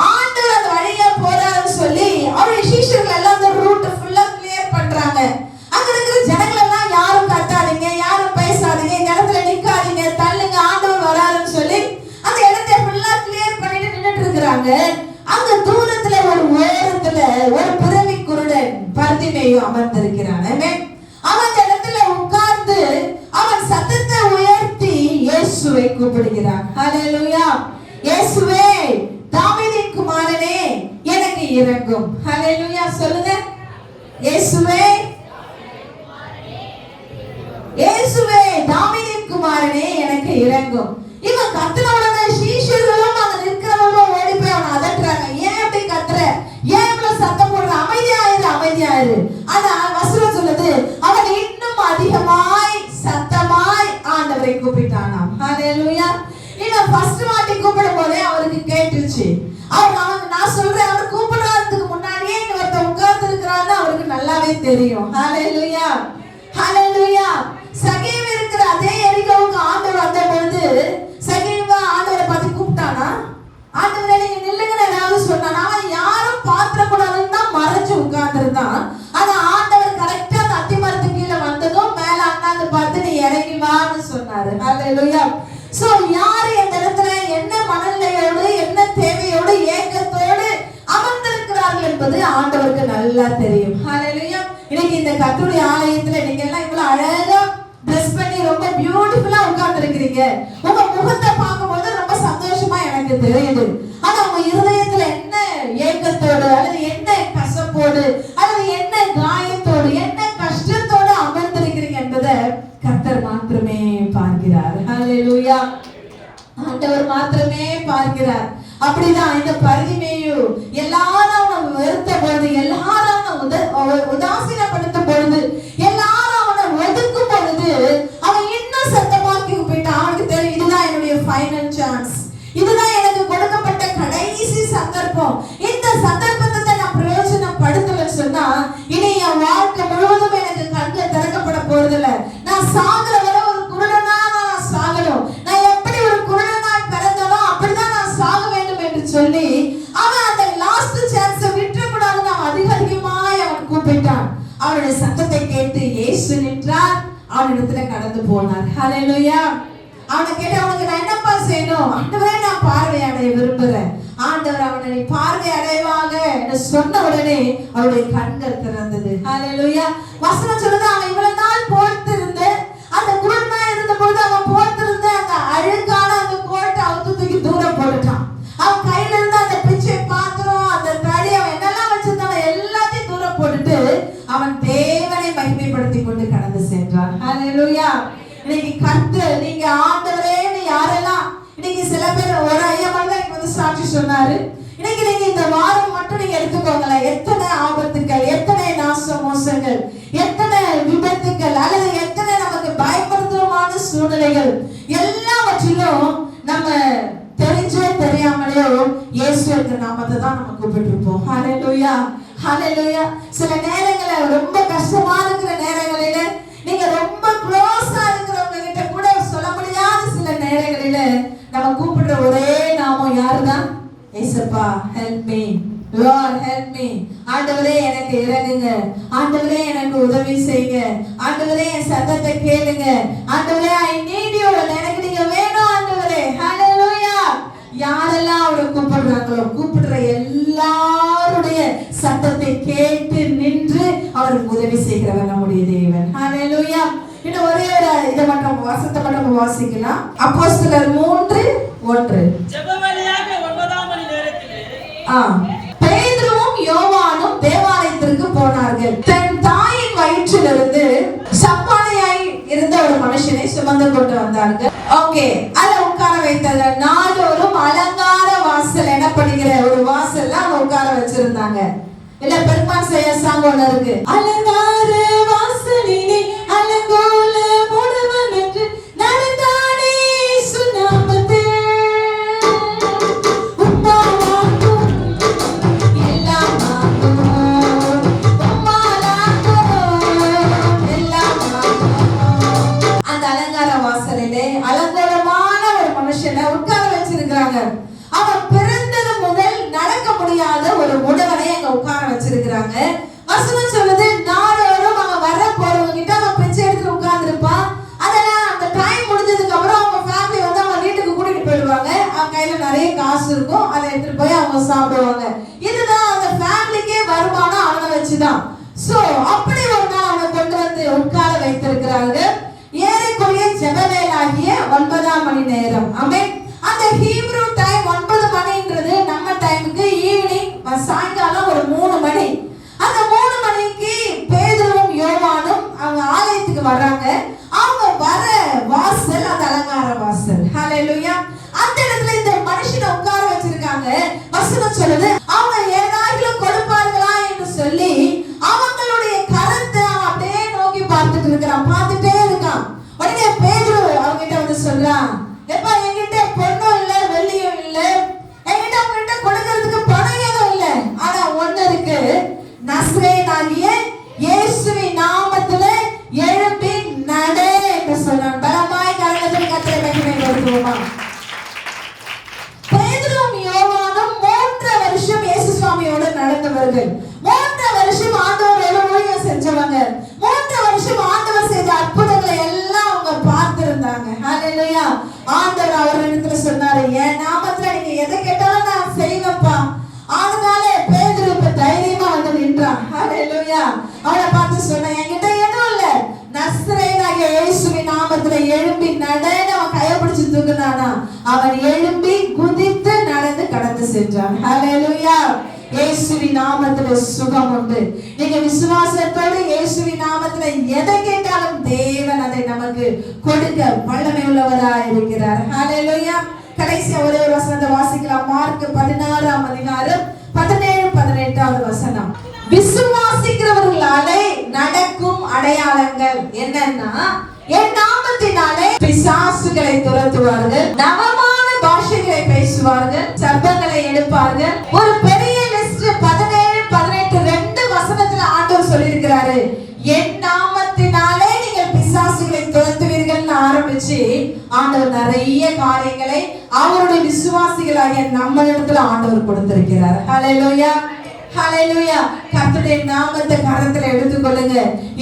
ஆண்டவர் அந்த வழியா போறாருன்னு சொல்லி அவருடைய சீஷர்கள் எல்லாம் அந்த ரூட் ஃபுல்லா கிளியர் பண்றாங்க. அங்க இருக்கிற ஜனங்கள் எல்லாம் யாரும் கத்தாதீங்க, யாரும் பேசாதீங்க, இந்த இடத்துல நிக்காதீங்க, தள்ளுங்க, ஆண்டவர் வராருன்னு சொல்லி அந்த இடத்தை ஃபுல்லா கிளியர் பண்ணிட்டு நின்னுட்டு இருக்கிறாங்க. அங்க தூரத்துல ஒரு ஓரத்துல ஒரு பிறவி குருடன் பரிதிமேல் அமர்ந்திருக்கிறான். அவன் அந்த இடத்துல உட்கார்ந்து அவன் சத்தத்தை உயர்த்தி இயேசுவை கூப்பிடுகிறான். ஹல்லேலூயா. இயேசுவே, தாவீதின் குமாரனே, எனக்கு இரங்கும். ஹல்லேலூயா. சொல்லுங்க. இயேசுவே, இயேசுவே, தாவீதின் குமாரனே, எனக்கு இரங்கும். இவன் கத்துன உடனே சீஷர்களும் அங்க நிற்கிறவங்களும் ஓடி போய் அவனை அதட்டுறாங்க. ஏன் அப்படி கத்துற? ஏன் இவ்வளவு சத்தம் போடுற? அமைதியாயிரு, அமைதியாயிரு. ஆனா வசனம் சொல்லுது, அவன் இன்னும் அதிகமாய் சத்தமாய் ஆண்டவரை கூப்பிட்டானாம். ஹல்லேலூயா. இவன் ஃபர்ஸ்ட் வாட்டி கூப்பிடும் போதே அவருக்கு கேட்டுச்சு. நான் சொல்றேன், அவர் கூப்பிடுறதுக்கு முன்னாடியே இங்க ஒருத்தன் உட்கார்ந்து இருக்கிறான்னு அவருக்கு நல்லாவே தெரியும். ஹல்லேலூயா. ஹல்லேலூயா. சகேவு இருக்கிற அதே எரிகோவுக்கு ஆண்டவர் வந்த பொழுது சகேவா ஆண்டவரை பார்த்து கூப்பிட்டானா? ஆண்டவரே நீங்க நில்லுங்கன்னு ஏதாவது சொன்னானா? அவன் யாரும் பாத்திர கூடாதுன்னு தான் மறைச்சு உட்கார்ந்துருந்தான். ஆனா ஆண்டவர் கரெக்டா அந்த அத்திமரத்து கீழே வந்ததும் மேல அண்ணாந்து பார்த்து நீ இறங்கி வான்னு சொன்னாரு. ஹல்லேலூயா. சோ யாரு இந்த இடத்துல என்ன மனநிலையோடு, என்ன தேவையோடு, ஏக்கத்தோடு அமர்ந்திருக்கிறார்கள் என்பது ஆண்டவருக்கு நல்லா தெரியும். ஹல்லேலூயா. இன்னைக்கு இந்த கர்த்தருடைய ஆலயத்துல நீங்க எல்லாம் இவ்வளவு அழகா ட்ரெஸ் பண்ணி ரொம்ப பியூட்டிஃபுல்லா உட்கார்ந்து இருக்கிறீங்க. உங்க முகத்தை பார்க்கும்போது ரொம்ப சந்தோஷமா எனக்கு தெரியுது. ஆனா உங்க இருதயத்துல என்ன ஏக்கத்தோடு அல்லது என்ன கசப்போடு அல்லது என்ன காயத்தோடு என்ன கஷ்டத்தோடு அமர்ந்திருக்கிறீங்க என்பதை கர்த்தர் மாத்திரமே பார்க்கிறார். ஹல்லேலூயா. ஆண்டவர் மாத்திரமே பார்க்கிறார். அப்படிதான் இந்த பரிதிமேயு எல்லாரும் அவனை வெறுத்த பொழுது, எல்லாரும் அவனை உதாசீனப்படுத்தும் பொழுது, எல்லாரும் அவனை ஒதுக்கும் பொழுது அவன் இன்னும் சத்தமாக்கி போயிட்டான். அவனுக்கு தெரியும், இதுதான் என்னுடைய ஃபைனல் சான்ஸ், இதுதான் எனக்கு கொடுக்கப்பட்ட கடைசி சந்தர்ப்பம். இந்த சந்தர்ப்பத்தை நான் பிரயோஜனப்படுத்தலன்னு சொன்னா இனி என் வாழ்க்கை முழுவதும் எனக்கு கண்கள் திறக்கப்பட போறதில்ல. நான் சாகுற வரை ஒரு குருடனா நான் சாகணும். நான் எப்படி ஒரு குருடனாய் பிறந்தனோ அப்படிதான் நான் சாக வேண்டும் என்று சொல்லி அவன் அந்த லாஸ்ட் சான்ஸை விட்டுறக்கூடாதுன்னு அவன் அதிகமாய் அவன் கூப்பிட்டான். அவனுடைய சத்தத்தை கேட்டு இயேசு நின்றார். அவனிடத்துல கடந்து போனார். ஹல்லேலூயா. அவனை கேட்டு, அவனுக்கு நான் என்னப்பா செய்யணும்? ஆண்டவரே, நான் பார்வை அடைய விரும்புறேன். ஆண்டவர் அவனை பார்வை அடைவாங்க என்று சொன்ன உடனே அவருடைய கண்கள் திறந்தது. ஹல்லேலூயா. வசனம் சொல்லுது, அவன் இவ்வளவு நாள் போட்டிருந்த அந்த குருடனா இருந்த போது அவன் போட்டிருந்த அந்த அழுக்கான அந்த கோட்டை அவுத்து தூக்கி தூரம் போட்டுட்டான். அவன் கையில இருந்த அந்த பிச்சை பாத்திரம், அந்த தடி, அவன் என்னெல்லாம் வச்சிருந்தானோ எல்லாத்தையும் தூரம் போட்டுட்டு அவன் தேவனை மகிமைப்படுத்தி கொண்டு கடந்து சென்றான். ஹல்லேலூயா. இன்னைக்கு கர்த்தர், நீங்க ஆண்டவரேன்னு யாரெல்லாம் இன்னைக்கு சில பேர் ஒரு ஐயா மட்டும் வந்து சாட்சி சொன்னாரு. இன்னைக்கு நீங்க இந்த வாரம் மட்டும் நீங்க எடுத்துக்கோங்களேன். எத்தனை ஆபத்துக்கள், எத்தனை நாச மோசங்கள், எத்தனை விபத்துக்கள் அல்லது எத்தனை நமக்கு பயப்படுத்துமான சூழ்நிலைகள் எல்லாவற்றிலும் நம்ம தெரிஞ்சோ தெரியாமலையோ இயேசுவின் நாமத்தை தான் நம்ம கூப்பிட்டு இருப்போம். ஹல்லேலூயா. ஹல்லேலூயா. சில நேரங்களில் ரொம்ப கஷ்டமா இருக்கிற நேரங்களில நீங்க ரொம்ப க்ளோஸா இருக்கிறவங்க கிட்ட கூட சொல்ல முடியாத சில நேரங்களில நம்ம கூப்பிடுற ஒரே நாமம் யாருதான்? ஏசப்பா, help me, Lord help me. ஆண்டவரே எனக்கு இறங்குங்க, ஆண்டவரே எனக்கு உதவி செய்யுங்க, ஆண்டவரே என் சத்தத்தை கேளுங்க, ஆண்டவரே ஐ நீட் யூ, எனக்கு நீங்க வேணும் ஆண்டவரே. ஹல்லேலூயா. யாரெல்லாம் அவரை கூப்பிடுறாங்களோ கூப்பிடுற எல்லாருடைய சத்தத்தை கேட்டு நின்று அவருக்கு உதவி செய்கிறவர் நம்முடைய தேவன். ஹல்லேலூயா. இன்னும் ஒரே ஒரு இதை மட்டும் வசனத்தை மட்டும் வாசிக்கலாம். அப்போஸ்தலர் 3:1. ஜெபவேளையாக 9ஆம் மணி நேரத்திலே பேதுருவும் யோவானும் தேவாலயத்திற்கு போனார்கள். தன் தாயின் வயிற்றிலிருந்து சப்பானியாய் இருந்த ஒரு மனுஷனை சுமந்து கொண்டு வந்தார்கள். ஓகே, அத உட்கார வைத்தார்கள். நாடோறும் அலங்கார வாசல் எனப்படுகிற ஒரு வாசல்ல அவங்க உட்கார வச்சிருந்தாங்க. இல்ல பெருமாள் செய்ய சாங் ஒண்ணு இருக்கு. அலங்கார வாசலிலே அலங்கோல முடவன் வசனம் சொல்லுது, நாடோறும் அவன் வர போறவங்க கிட்ட அவன் பிச்சை எடுத்து உட்கார்ந்துருப்பான். அதெல்லாம் அந்த டைம் முடிஞ்சதுக்கு அப்புறம் அவங்க ஃபேமிலி வந்து அவங்க வீட்டுக்கு கூட்டிட்டு போயிடுவாங்க. அவங்க கையில நிறைய காசு இருக்கும், அதை எடுத்துட்டு போய் அவங்க சாப்பிடுவாங்க. இதுதான் அந்த ஃபேமிலிக்கே வருமானம் அவனை வச்சுதான். சோ அப்படி ஒரு நாள் அவனை கொண்டு வந்து உட்கார வைத்திருக்கிறாங்க. ஏறக்குறைய ஜெபவேளாகிய 9ஆம் மணி நேரம். ஆமென். அந்த ஹீப்ரு டைம் 9 மணின்றது நம்ம டைமுக்கு ஈவினிங் சாயங்காலம் ஒரு 3 மணி. அந்த 3 மணிக்கு பேதுருவும் யோவானும் அவங்க ஆலயத்துக்கு வர்றாங்க. அவங்க வர வாசல் அந்த அலங்கார வாசல். ஹல்லேலூயா. அந்த இடத்துல இந்த மனுஷனை உட்கார வச்சிருக்காங்க. வசனம் சொல்லுது, அவங்க ஏதாயிலும் கொடுப்பார்களா என்று சொல்லி அவங்களுடைய கரத்தை அப்படியே நோக்கி பார்த்துட்டு இருக்கிறான், பார்த்துட்டே இருக்கான். உடனே பேதுரு அவங்க கிட்ட வந்து சொல்றான், எப்பா என்கிட்ட பொண்ணும் இல்ல வெள்ளியும் இல்ல, என்கிட்ட உங்ககிட்ட கொடுக்கறதுக்கு பணம் எதுவும் இல்ல, ஆனா ஒண்ணு இருக்கு, நஸ்ரேயனாகிய இயேசுவின் நாமத்துல எழும்பி நட என்று சொன்னான். பலமாய் கரங்களை கர்த்தரை மகிமை கொடுப்போமா. பேதுருவும் யோவானும் 3 வருஷம் இயேசு சுவாமியோட நடந்தவர்கள். 3 வருஷம் ஆண்டவரோட ஊழியம் செஞ்சவங்க. 3 வருஷம் ஆண்டவர் செய்த அற்புதங்களை எல்லாம் அவங்க பார்த்திருந்தாங்க. ஹல்லேலூயா. ஆண்டவர் அவரிடத்துல சொன்னாரு, என் நாமத்துல நீங்க எதை கேட்டாலும் நான் செய்வேன்ப்பா. அதனால பேதுரு இப்ப தைரியமா வந்து நின்றான். ஹல்லேலூயா. அவனை பார்த்து சொன்ன, என்கிட்ட எதுவும் இல்ல, நஸ்ரேயனாகிய இயேசுவின் நாமத்துல எழும்பி நடன்னு அவன் கையை பிடிச்சு தூக்குனானா, அவன் எழும்பி குதித்து நடந்து கடந்து சென்றான். ஹல்லேலூயா. இயேசுவின் நாமத்துல சுகம் உண்டு. நீங்க விசுவாசத்தோடு இயேசுவின் நாமத்துல எதை கேட்டாலும் தேவன் அதை நமக்கு கொடுக்க வல்லமை உள்ளவராய் இருக்கிறார். ஹல்லேலூயா. கடைசியா ஒரே ஒரு வசனத்தை வாசிக்கலாம். மார்க் 16ஆம் அதிகாரம் 17-18 வசனம். விசுவாசிக்கிறவர்களாலே நடக்கும் அடையாளங்கள் என்னன்னா, என் நாமத்தினாலே பிசாசுகளை துரத்துவார்கள், நவமான பாஷைகளை பேசுவார்கள், சர்ப்பங்களை எடுப்பார்கள். ஒரு பெரிய லிஸ்ட் 17-18 2 வசனத்துல ஆண்டவர் சொல்லியிருக்கிறாரு. என் நாமத்தினாலே நீங்கள் பிசாசுகளை துரத்துவீர்கள்னு ஆரம்பிச்சு ஆண்டவர் நிறைய காரியங்களை அவருடைய விசுவாசிகளாகிய நம்ம இடத்துல ஆண்டவர் கொடுத்திருக்கிறார். ஹல்லேலூயா. ஹல்லேலூயா. கர்த்தருடைய நாமத்தை கரத்துல எடுத்துக்கொள்ளுங்க.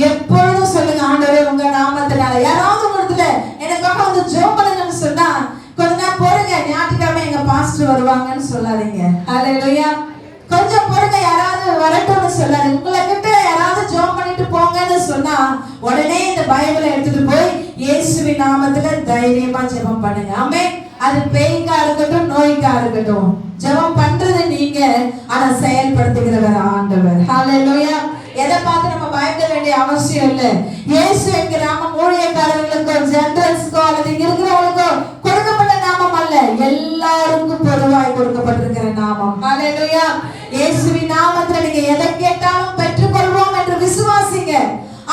எப்பொழுதும் சொல்லுங்க, ஆண்டவரே உங்க நாமத்தினால. யாராவது உங்களுக்குள்ள எனக்காக வந்து ஜெபம் பண்ணுங்கன்னு சொன்னா கொஞ்ச நேரம் பொறுங்க, ஞாயிற்றுக்கிழமை எங்க பாஸ்டர் வருவாங்கன்னு சொல்லாதீங்க. ஹல்லேலூயா. கொஞ்சம் பொறுங்க, யாராவது வரட்டும்னு சொல்லாதீங்க. உங்களை கிட்ட யாராவது ஜெபம் பண்ணிட்டு போங்கன்னு சொன்னா உடனே இந்த பைபிளை எடுத்துட்டு போய் இயேசுவின் நாமத்துல தைரியமா ஜெபம் பண்ணுங்க. ஆமென். அது பேய்க்கா இருக்கட்டும், நோய்க்கா இருக்கட்டும், ஜெபம் பண்றது நீங்க, ஆனா செயல்படுத்துகிறவர் ஆண்டவர். ஹல்லேலூயா. எதை பார்த்து நம்ம பயப்பட வேண்டிய அவசியம் இல்லை. இயேசு என்கிற நாமம் ஊழியக்காரர்களுக்கோ ஜெனரல்ஸ்க்கோ அல்லது இருக்கிறவங்களுக்கோ கொடுக்கப்பட்ட நாமம் அல்ல, எல்லாருக்கும் பொதுவாய் கொடுக்கப்பட்டிருக்கிற நாமம். ஹல்லேலூயா. இயேசுவின் நாமத்துல நீங்க எதை கேட்டாலும் பெற்றுக்கொள்வோம் என்று விசுவாசிங்க.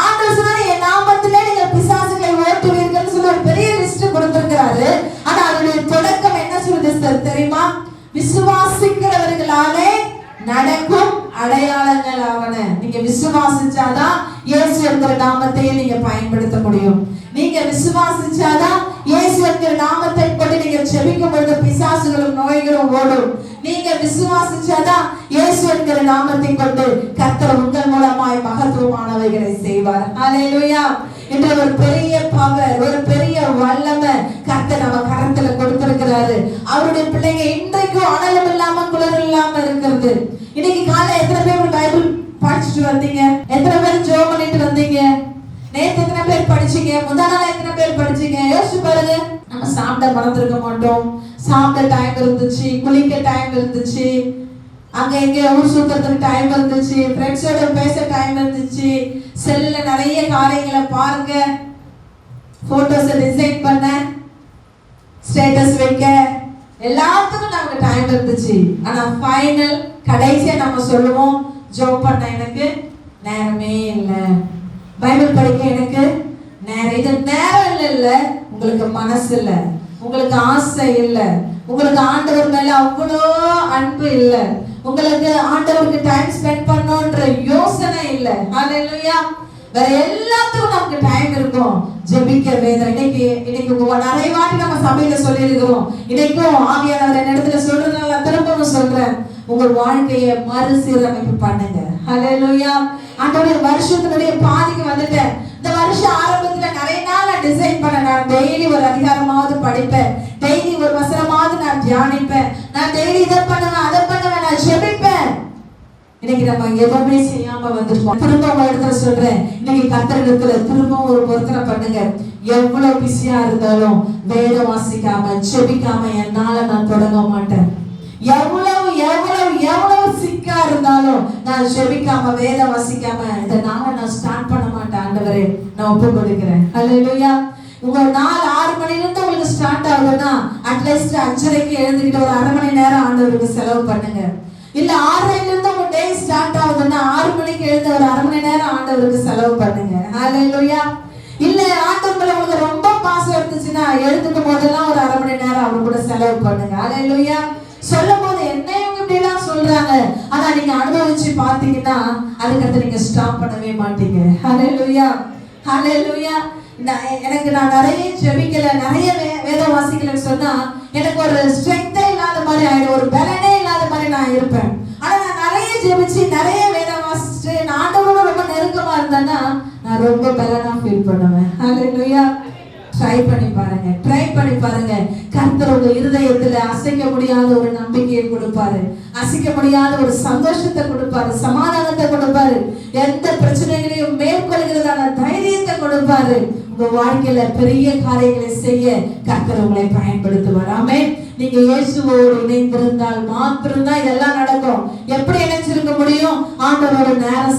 ஆண்டவர் சொன்னாரு, என் நாமத்திலே நீங்கள் பிசாசுகளை ஓட்டுவீர்கள் சொல்லி ஒரு பெரிய லிஸ்ட் கொடுத்திருக்கிறாரு. ஆனா அதனுடைய தொடக்கம் என்ன சொல்லுது தெரியுமா? விசுவாசிக்கிறவர்களாலே நடக்கும் அடையாளங்கள் ஆவன. நீங்க விசுவாசிச்சாதான் இயேசு என்கிற நாமத்தையே நீங்க பயன்படுத்த முடியும். நீங்க விசுவாசிச்சாதான் இயேசு என்கிற நாமத்தை கொண்டு நீங்க ஜெபிக்கும் பொழுது பிசாசுகளும் நோய்களும் ஓடும். நீங்க விசுவாசிச்சாதான் இயேசு என்கிற நாமத்தை கொண்டு கர்த்தர் உங்கள் மூலமாய் மகத்துவமானவைகளை செய்வார். ஹல்லேலூயா. என்ற ஒரு பெரிய பவர், ஒரு பெரிய வல்லமை கர்த்தர் நம்ம கரத்துல கொடுத்திருக்கிறாரு. அவருடைய பிள்ளைங்க இன்றைக்கும் அனலும் இல்லாம குளிர் இல்லாம இருக்கிறது. இன்னைக்கு காலையில எத்தனை பேர் பைபிள் படிச்சுட்டு வந்தீங்க? எத்தனை பேர் ஜெபம் பண்ணிட்டு வந்தீங்க? நேத்து எத்தனை பேர் படிச்சீங்க? முதல் நாள் எத்தனை பேர் படிச்சீங்க? யோசிச்சு பாருங்க. நம்ம சாப்பிட மறந்துருக்க மாட்டோம். சாப்பிட டைம் இருந்துச்சு, குளிக்க டைம் இருந்துச்சு, அங்க எங்க ஊர் சுத்தத்துக்கு டைம் இருந்துச்சு, ஃப்ரெண்ட்ஸோட பேச டைம் இருந்துச்சு, செல்லுல நிறைய காரியங்களை பாருங்க, போட்டோஸ் டிசைன் பண்ண, ஸ்டேட்டஸ் வைக்க, எல்லாத்துக்கும் நமக்கு டைம் இருந்துச்சு. ஆனா ஃபைனல் கடைசியா நம்ம சொல்லுவோம், ஜெபம் பண்ண எனக்கு நேரமே இல்லை, பைபிள் படிக்க எனக்கு நேரம். இது நேரம் இல்ல, உங்களுக்கு மனசு இல்ல, உங்களுக்கு ஆசை இல்ல, உங்களுக்கு ஆண்டவர் மேல அவ்வளோ அன்பு இல்ல, உங்களுக்கு ஆண்டவருக்கு டைம் ஸ்பெண்ட் பண்ணணும்ன்ற யோசனை இல்ல. ஹல்லேலூயா. வேற எல்லாத்துக்கும் நமக்கு டைம் இருக்கும். ஜெபிக்க வேதம் இன்னைக்கு நிறைய வாட்டி நம்ம சபையில சொல்லி இருக்கிறோம். இன்னைக்கும் ஆவியானவர் என்னிடத்துல சொல்றதுனால திரும்பவும் சொல்றேன், உங்கள் வாழ்க்கையை மறுசீரமைப்பு பண்ணுங்க. ஹல்லேலூயா. ஆண்டவரே, வருஷத்தினுடைய பாதிக்கு வந்துட்டேன். இந்த வருஷம் ஆரம்பத்துல நிறைய நாள் நான் டிசைன் பண்ண, நான் டெய்லி ஒரு அதிகாரமாவது படிப்பேன், டெய்லி ஒரு வசனமாவது நான் தியானிப்பேன், நான் டெய்லி இதை பண்ணுவேன் அதை பண்ணுவேன், நான் ஜெபிப்பேன். இன்னைக்கு நம்ம எதுவுமே செய்யாம வந்திருக்கோம். திரும்ப உங்க இடத்துல சொல்றேன், இன்னைக்கு கர்த்தரிடத்துல திரும்ப ஒரு பொருத்தனை பண்ணுங்க. எவ்வளவு பிஸியா இருந்தாலும் வேதம் வாசிக்காம ஜெபிக்காம என்னால நான் தொடங்க மாட்டேன். எவ்வளவு எவ்வளவு எவ்வளவு சிக்கா இருந்தாலும் நான் ஜெபிக்காம வேதம் வாசிக்காம இதனால நான் ஸ்டார்ட் பண்ண மாட்டேன். ஆண்டவரே, நான் ஒப்பு கொடுக்கிறேன். ஹல்லேலூயா. உங்க நாள் 6 மணில இருந்து உங்களுக்கு ஸ்டார்ட் ஆகுதுன்னா அட்லீஸ்ட் 5:30க்கு எழுந்துக்கிட்டு ஒரு 1/2 மணி நேரம் ஆண்டவருக்கு செலவு பண்ணுங்க. இல்ல 6:30ல இருந்து உங்க டே ஸ்டார்ட் ஆகுதுன்னா 6 மணிக்கு எழுந்து ஒரு 1/2 மணி நேரம் ஆண்டவருக்கு செலவு பண்ணுங்க. ஹல்லேலூயா. இல்ல ஆண்டவர்ல உங்களுக்கு ரொம்ப பாசம் இருந்துச்சுன்னா எழுந்துக்கும் போதெல்லாம் ஒரு 1/2 மணி நேரம் அவங்க கூட செலவு பண்ணுங்க. ஹல்லேலூயா. சொல்லும் போது என்ன இவங்க இப்படி எல்லாம் சொல்றாங்க, ஆனா நீங்க அனுபவிச்சு பாத்தீங்கன்னா அதுக்கடுத்து நீங்க ஸ்டாப் பண்ணவே மாட்டீங்க. ஹல்லேலூயா. ஹல்லேலூயா. நான் நிறைய ஜெபிக்கல, நிறைய வேதம் வாசிக்கலன்னு சொன்னா எனக்கு ஒரு ஸ்ட்ரென்த்தே இல்லாத மாதிரி ஆயிடும், ஒரு பலனே இல்லாத மாதிரி நான் இருப்பேன். ஆனா நான் நிறைய ஜெபிச்சு நிறைய வேதம் வாசிச்சு நான் ஆண்டவரோட ரொம்ப நெருக்கமா இருந்தேன்னா நான் ரொம்ப பலனா ஃபீல் பண்ணுவேன். ஹல்லேலூயா. ட்ரை பண்ணி பாருங்க, ட்ரை பண்ணி பாருங்க. கர்த்தர் உங்க இருதயத்துல அசைக்க முடியாத ஒரு நம்பிக்கையை கொடுப்பாரு, அசைக்க முடியாத ஒரு சந்தோஷத்தை கொடுப்பாரு, சமாதானத்தை கொடுப்பாரு, எந்த பிரச்சனைகளையும் மேற்கொள்கிறதான தைரியத்தை கொடுப்பாரு. உங்க வாழ்க்கையில பெரிய காரியங்களை செய்ய கர்த்தர் உங்களை பயன்படுத்துவார். ஆமென். நீங்க இயேசுவோடு இணைந்திருந்தால் மாத்திரம்தான் இதெல்லாம் நடக்கும். எப்படி இணைஞ்சிருக்க முடியும்? ஆண்டவரோட நேரம்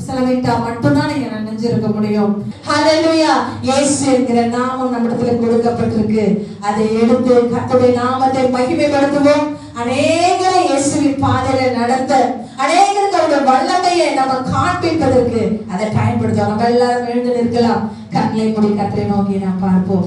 செலவிட்டா மட்டும்தான் நீங்க இணைஞ்சிருக்க முடியும். ஹல்லேலூயா. இயேசு என்கிற நாமம் நம்மிடத்துல கொடுக்கப்பட்டிருக்கு. அதை எடுத்து கர்த்தருடைய நாமத்தை மகிமைப்படுத்துவோம். அநேகரை இயேசுவின் பாதையில நடத்த, அநேகருக்கு அவருடைய வல்லமையை நம்ம காண்பிப்பதற்கு அதை பயன்படுத்துவோம். நம்ம எல்லாரும் எழுந்து நிற்கலாம். கண்களை மூடி கர்த்தரை நோக்கி நாம் பார்ப்போம்.